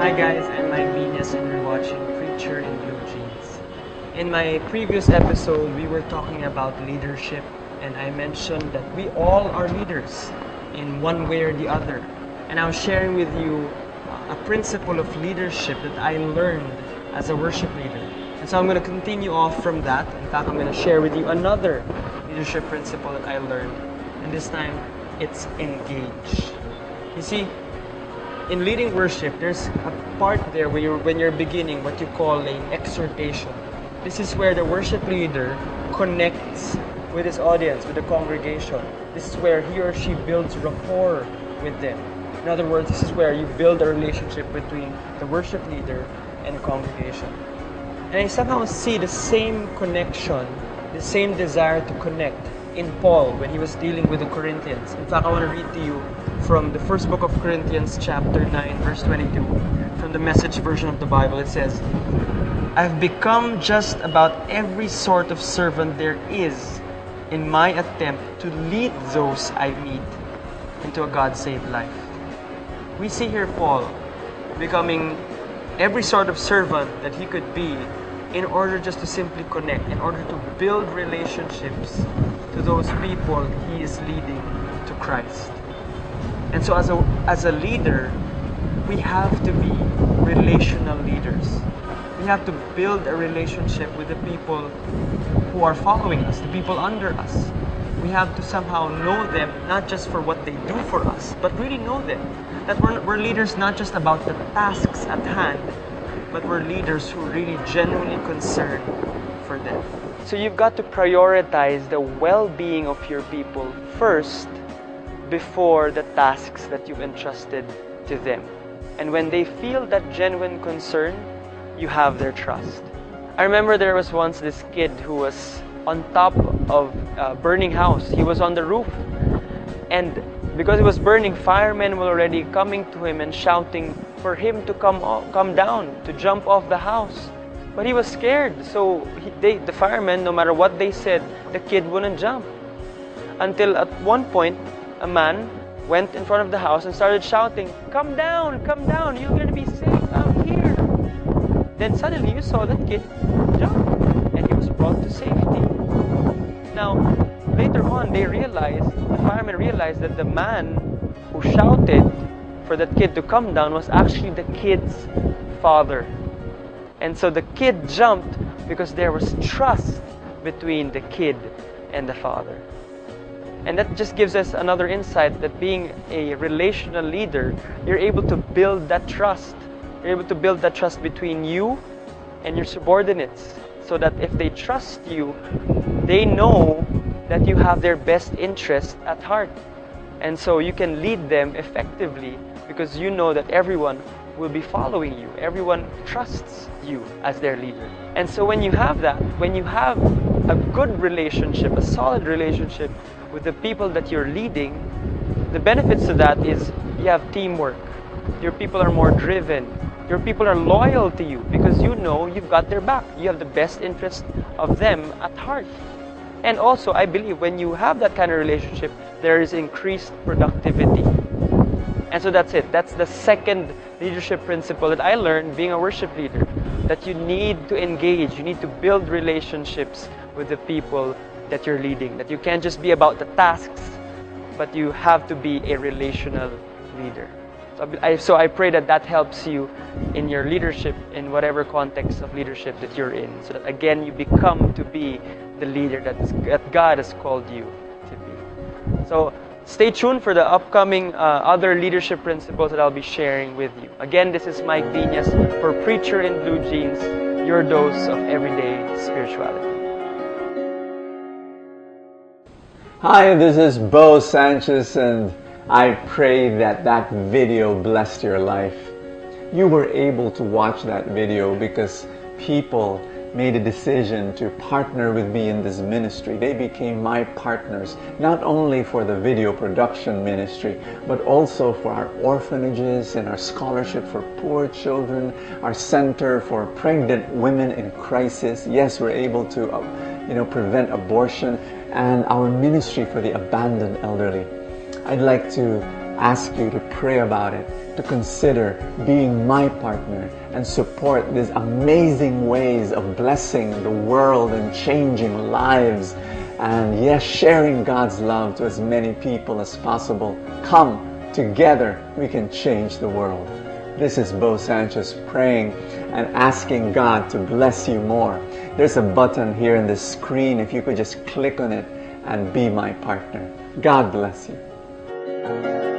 Hi guys, I'm Mike Venus and you're watching Preacher in Blue Jeans. In my previous episode, we were talking about leadership and I mentioned that we all are leaders in one way or the other. And I was sharing with you a principle of leadership that I learned as a worship leader. And so I'm going to continue off from that. In fact, I'm going to share with you another leadership principle that I learned. And this time, it's engage. You see, in leading worship, there's a part there where when you're beginning what you call an exhortation. This is where the worship leader connects with his audience, with the congregation. This is where he or she builds rapport with them. In other words, this is where you build a relationship between the worship leader and the congregation. And I somehow see the same connection, the same desire to connect in Paul when he was dealing with the Corinthians. In fact, I want to read to you from the first book of Corinthians, chapter 9, verse 22. From the Message version of the Bible, it says, I've become just about every sort of servant there is in my attempt to lead those I meet into a God-saved life. We see here Paul becoming every sort of servant that he could be in order just to simply connect, in order to build relationships to those people he is leading to Christ. And so as a leader, we have to be relational leaders. We have to build a relationship with the people who are following us, the people under us. We have to somehow know them, not just for what they do for us, but really know them. That we're leaders not just about the tasks at hand, but we're leaders who are really genuinely concerned for them. So you've got to prioritize the well-being of your people first before the tasks that you've entrusted to them. And when they feel that genuine concern, you have their trust. I remember there was once this kid who was on top of a burning house. He was on the roof. And because it was burning, firemen were already coming to him and shouting for him to come down, to jump off the house. But he was scared, so the firemen, no matter what they said, the kid wouldn't jump. Until at one point, a man went in front of the house and started shouting, come down, you're going to be safe out here. Then suddenly you saw that kid jump, and he was brought to safety. Now, later on, the firemen realized that the man who shouted for that kid to come down was actually the kid's father. And so the kid jumped because there was trust between the kid and the father. And that just gives us another insight that being a relational leader, you're able to build that trust. You're able to build that trust between you and your subordinates, so that if they trust you, they know that you have their best interest at heart. And so you can lead them effectively because you know that everyone will be following you. Everyone trusts you as their leader. And so when you have that, when you have a good relationship, a solid relationship with the people that you're leading, the benefits to that is you have teamwork. Your people are more driven. Your people are loyal to you because you know you've got their back. You have the best interest of them at heart. And also, I believe when you have that kind of relationship, there is increased productivity. And so that's it. That's the second leadership principle that I learned being a worship leader. That you need to engage, you need to build relationships with the people that you're leading. That you can't just be about the tasks, but you have to be a relational leader. So I pray that that helps you in your leadership, in whatever context of leadership that you're in. So that again, you become to be the leader that God has called you to be. So stay tuned for the upcoming other leadership principles that I'll be sharing with you. Again, this is Mike Venus for Preacher in Blue Jeans, your dose of everyday spirituality. Hi, this is Bo Sanchez, and I pray that that video blessed your life. You were able to watch that video because people made a decision to partner with me in this ministry. They became my partners, not only for the video production ministry, but also for our orphanages and our scholarship for poor children, our center for pregnant women in crisis. Yes, we're able to prevent abortion, and our ministry for the abandoned elderly. I'd like to ask you to pray about it, to consider being my partner and support these amazing ways of blessing the world and changing lives. And yes, sharing God's love to as many people as possible. Come, together we can change the world. This is Bo Sanchez praying and asking God to bless you more. There's a button here in the screen. If you could just click on it and be my partner. God bless you.